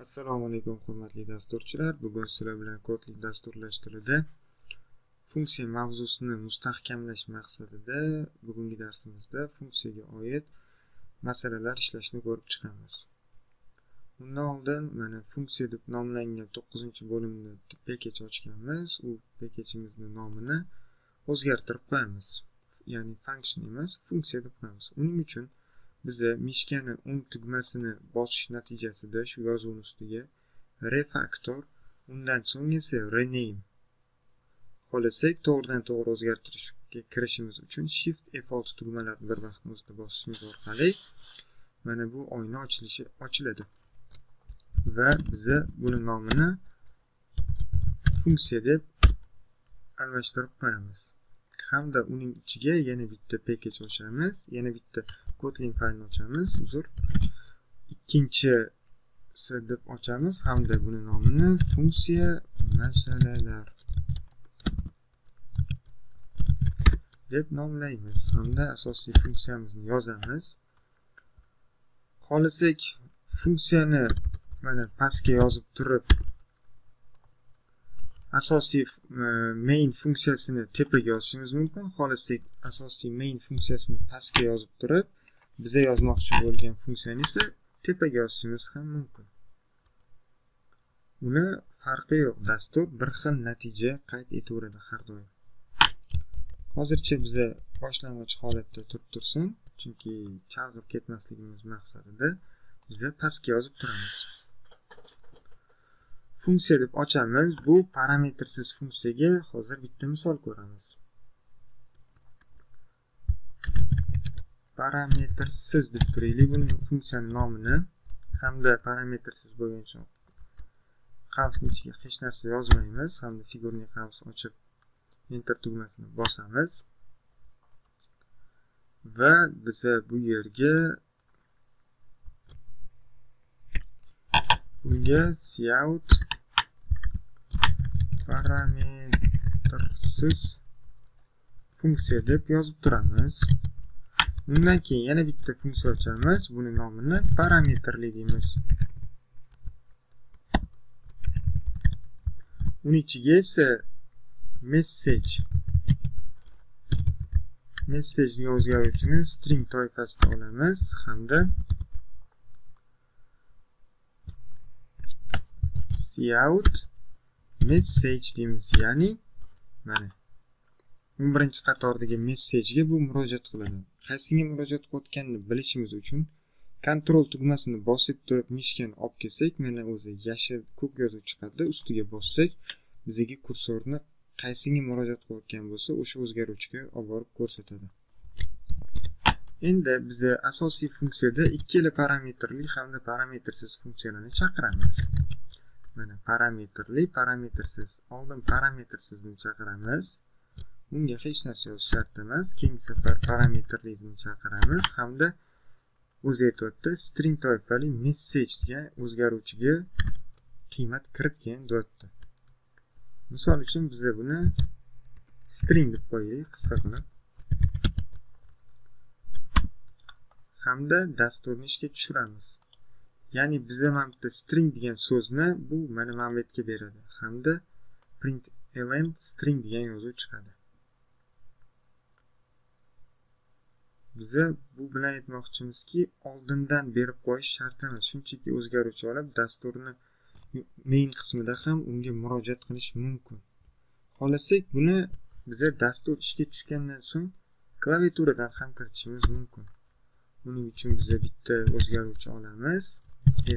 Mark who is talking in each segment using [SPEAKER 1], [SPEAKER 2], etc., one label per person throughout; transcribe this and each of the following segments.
[SPEAKER 1] Assalomu alaykum hurmatli dasturchilar. Bugun sizlar bilan kodlik dasturlash tilida funksiya mavzusini mustahkamlash maqsadida bugungi darsimizda funksiyaga oid masalalar ishlashni ko'rib chiqamiz. Undan oldin mana funksiya deb nomlangan 9-bo'limni package ochganmiz. U package'imizning nomini o'zgartirib qo'yamiz. Ya'ni function emas, funksiya deb qo'yamiz. Uning uchun biza mishkani o'ng tugmasini bosish natijasida shu yozuvning ustiga refactor, undan so'ng esa rename. Xohlasak to'g'ridan to'g'ri o'zgartirishga kirishimiz uchun shift F6 tugmalarini bir vaqtning o'zida bosishimiz orqali mana bu oyna ochiladi. Va biza buni nomini funksiya deb almashtirib qo'yamiz. Hamda uning ichiga yana bitta package ochamiz, yana bitta Kotlin faylni ochamiz, ikkinchisi deb ochamiz hamda buni nomini funksiya masalalar deb nomlaymiz hamda asosiy funksiyamizni yozamiz. Xohlasak funksiyani mana pastga yozib turib asosiy main funksiyasini tepaga yozishimiz mumkin. Xohlasak asosiy main funksiyasini pastga yozib turib biza yozmoqchi bo'lgan funksiyani esa tepaga yozishimiz ham mumkin. Uni farqi yo'q. Dastur bir xil natija qayd etaveradi har doim. Hozircha biza boshlang'ich holatda turib tursin, chunki chalg'ib ketmasligimiz maqsadida biza pastga yozib turamiz. Funksiya deb ochamiz. Bu parametrsiz funksiyaga hozir bitta misol ko'ramiz. Parametrsiz deb turaylik buning funksiyaning nomini hamda parametrsiz bo'lgani uchun qavsning ichiga hech narsa yozmaymiz hamda figurni qavs ochib enter tugmasini bosamiz va biza bu yerga bunga cout parametrsiz funksiya deb yozib turamiz. Undan keyin yana bitta funksiya ochamiz. Buni nomini parametrli deymiz. Uning ichiga esa message degan o'zgaruvchini string toifasida olamiz hamda cout message deymiz. Ya'ni mana 11-qatordagi messajga bu murojaat qiladi. Qaysiga murojaat qilayotganini bilishimiz uchun kontrol tugmasini bosib turib mishkani olib kelsak, mana o'zi yashil ko'k yozuv chiqadi. Ustiga bossak, bizga kursorni qaysiga murojaat qilayotgan bo'lsa, o'sha o'zgaruvchiga olib borib ko'rsatadi. Endi biz asosiy funksiyada ikkala parametrli hamda parametrsiz funksiyalarni chaqiramiz. Mana parametrli, parametrsiz. Oldin parametrsizni chaqiramiz. Bunga hech narsa yozish shart emas. Keyingi safar parametrlini chaqiramiz hamda o'zi aytayapti string toifali message degan o'zgaruvchiga qiymat kiritgan deyapti. Misol uchun biz buni string deb qo'yaylik qisqa qilib. Hamda dasturni ishga tushiramiz. Ya'ni biz mana bu string degan so'zni bu mana bu yerga beradi hamda println string degan yozuv chiqadi. Biz bu bilan aytmoqchimizki, oldindan berib qo'yish shart emas. Shunchaki o'zgaruvchi olib dasturni main qismida ham unga murojaat qilish mumkin. Xohlasak buni biz dastur ishga tushgandan so'ng klaviaturadan ham kiritishimiz mumkin. Buning uchun biz bitta o'zgaruvchi olamiz.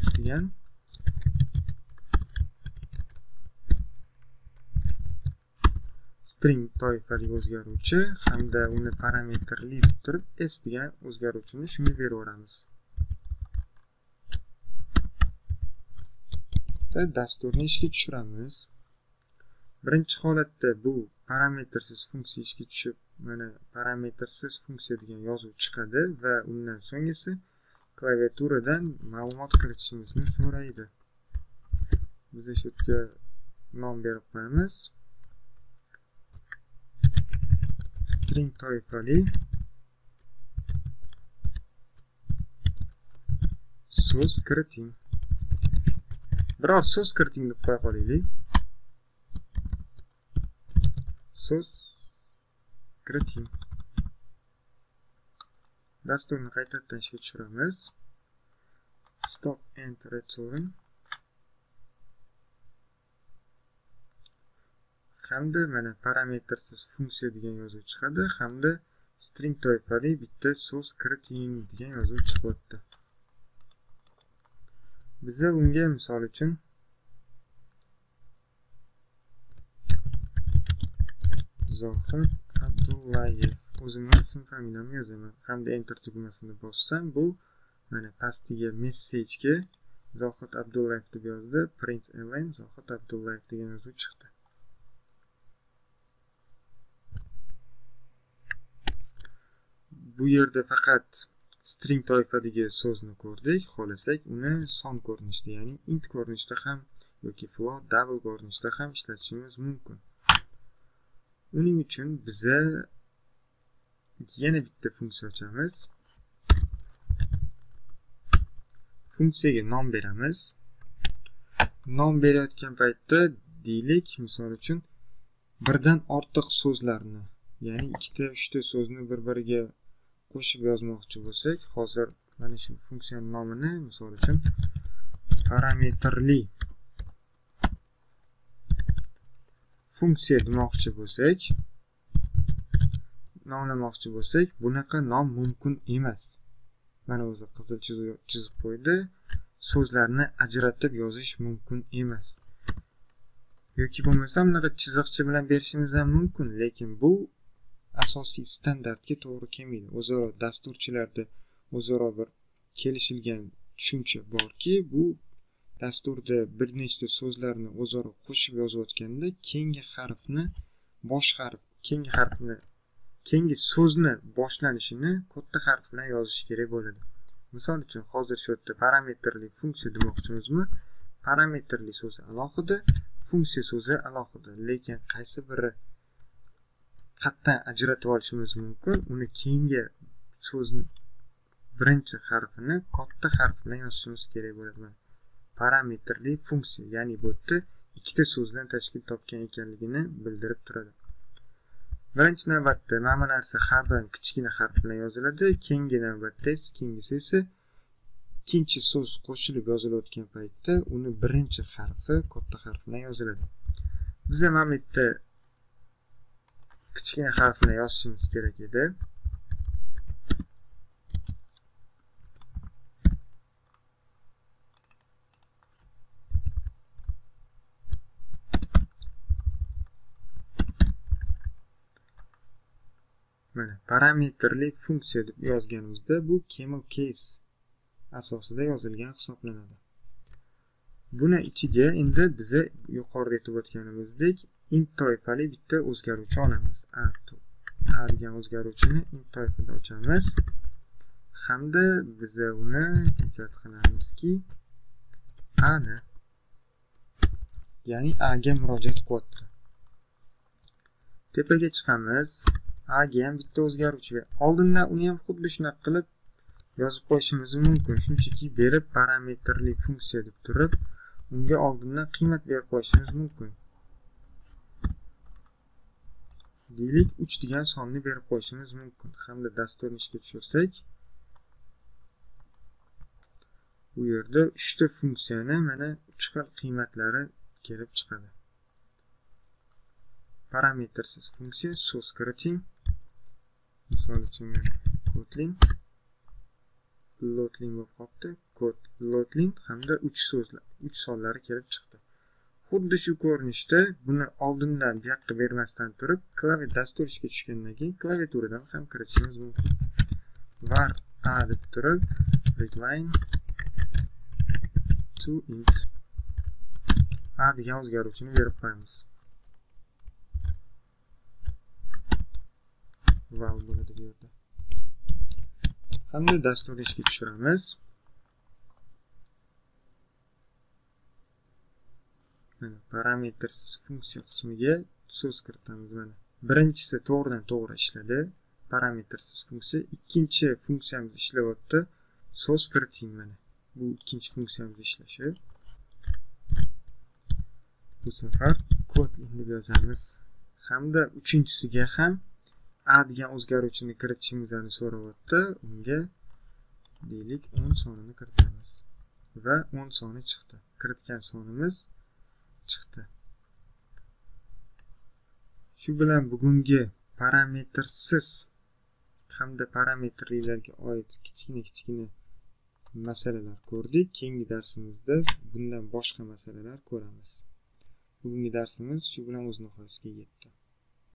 [SPEAKER 1] S degan string toifali o'zgaruvchi hamda uni parametrli deb turib s degan o'zgaruvchini shunga beraveramiz. Dasturni ishga tushiramiz. Birinchi holatda bu parametrsiz funksiya ishga tushib, mana parametrsiz funksiya degan yozuv chiqadi va undan so'ng esa klaviaturadan ma'lumot kiritishimizni so'raydi. Biz shu yerga nom berib qo'yamiz. String toifali so'z kiriting. Biroz so'z kiriting deb qo'ya qolaylik. So'z kiriting. Dasturni qaytadan ishga tushiramiz. Stop and return. Hamda mana parametrsiz funksiya degan yozuv chiqadi, hamda string toifali bitta so'z kiriting degan yozuv chiqyapti. Biza unga misol uchun Zohid Abdullayev o'zimning ism familiyamni yozaman. Hamda enter tugmasini bossam, bu mana pastiga message ga Zohid Abdullayev deb yozdi, println Zohid Abdullayev degan yozuv chiqdi. Bu yerda faqat string toifadagi so'zni ko'rdik. Xohlasak uni son ko'rinishda, ya'ni int ko'rinishda ham yoki float, double ko'rinishda ham ishlatishimiz mumkin. Uning uchun biza yana bitta funksiya ochamiz. Funksiyaga nom beramiz. Nom berayotgan paytda deylik, misol uchun birdan ortiq so'zlarni, ya'ni ikkita, uchta so'zni bir-biriga qo'shib yozmoqchi bo'lsak, hozir mana shu funksiyaning nomini misol uchun parametrli funksiya demoqchi bo'lsak, nomlamoqchi bo'lsak, bunaqa nom mumkin emas. Mana o'zi qizil chizib qo'ydi. So'zlarni ajratib yozish mumkin emas. Yoki bo'lmasa bunaqa chiziqcha bilan berishimiz ham mumkin, lekin bu asosiy standartga to'g'ri kelmaydi. O'zaro dasturchilarda o'zaro bir kelishilgan tushuncha borki, bu dasturda bir nechta so'zlarni o'zaro qo'shib yozayotganda keyingi harfni keyingi so'zni boshlanishini katta harf bilan yozish kerak bo'ladi. Misol uchun hozir shu yerda parametrli funksiya demoqchimizmi? Parametrli so'zi alohida, funksiya so'zi alohida, lekin qaysi biri qatdan ajratib olishimiz mumkin? Uni keyingi so'zni birinchi harfini katta harf bilan yozishimiz kerak bo'ladi. Parametrli funksiya, ya'ni bu yerda ikkita so'zdan tashkil topgan ekanligini bildirib turadi. Birinchi navbatda mana bu narsa har doim kichkina harf bilan yoziladi, keyingi navbatda keyingisi esa ikkinchi so'z qo'shilib yozilayotgan paytda uni birinchi harfi katta harf bilan yoziladi. Bizda mana bu yerda kichkina harf bilan yozishimiz kerak edi. Mana parametrli funksiya deb yozganimizda bu camel case asosida yozilgan hisoblanadi. Buni ichiga endi biza yuqorida aytib o'tganimizdek int toifali bitta o'zgaruvchi olamiz. A degan o'zgaruvchini int toifada ochamiz. Hamda biza uni ijod qilamizki A ni, ya'ni A ga murojaat qilyapti. Tepaga chiqamiz. A ga ham bitta o'zgaruvchi. Oldindan uni ham xuddi shunaqa qilib yozib qo'yishimiz mumkin. Shunchaki berib parametrli funksiya deb turib, unga oldindan qiymat berib qo'yishimiz mumkin. Deylik 3 degan sonni berib qo'yishimiz mumkin. Hamda dasturni ishga tushirsak, bu yerda 3 ta funksiyani mana 3 xil qiymatlari kelib chiqadi. Parametrsiz funksiya, so'z kiriting. Misol uchun Kotlin loadling bo'lib qoldi. Loadling hamda 3 so'zlar, 3 sonlari kelib chiqdi. Xuddi shu ko'rinishda buni oldindan bu yoqqa bermasdan turib, dastur ishga tushgandan keyin klaviaturadan ham kiritishimiz mumkin. Var a deb turib, readline to int a degan o'zgaruvchini berib qo'yamiz. Val bo'ladi bu yerda. Hamda dasturni ishga tushiramiz. Mana parametrsiz funksiya qismiga so'z kiritamiz. Mana birinchisi to'g'ridan to'g'ri ishladi. Parametrsiz funksiya. Ikkinchi funksiyamiz ishlayapti. So'z kiriting mana. Bu ikkinchi funksiyamiz ishlashi. Bu safar Kotlin deb yozamiz. Hamda uchinchisiga ham a degan o'zgaruvchini kiritishimizni so'rayapti. Unga deylik 10 sonini kiritamiz va 10 soni chiqdi. Kiritgan sonimiz chiqdi. Shu bilan bugungi parametrsiz hamda parametrlarga oid kichkina masalalar ko'rdik. Keyingi darsimizda bundan boshqa masalalar ko'ramiz. Bugungi darsimiz shu bilan o'z nihoyasiga yetdi.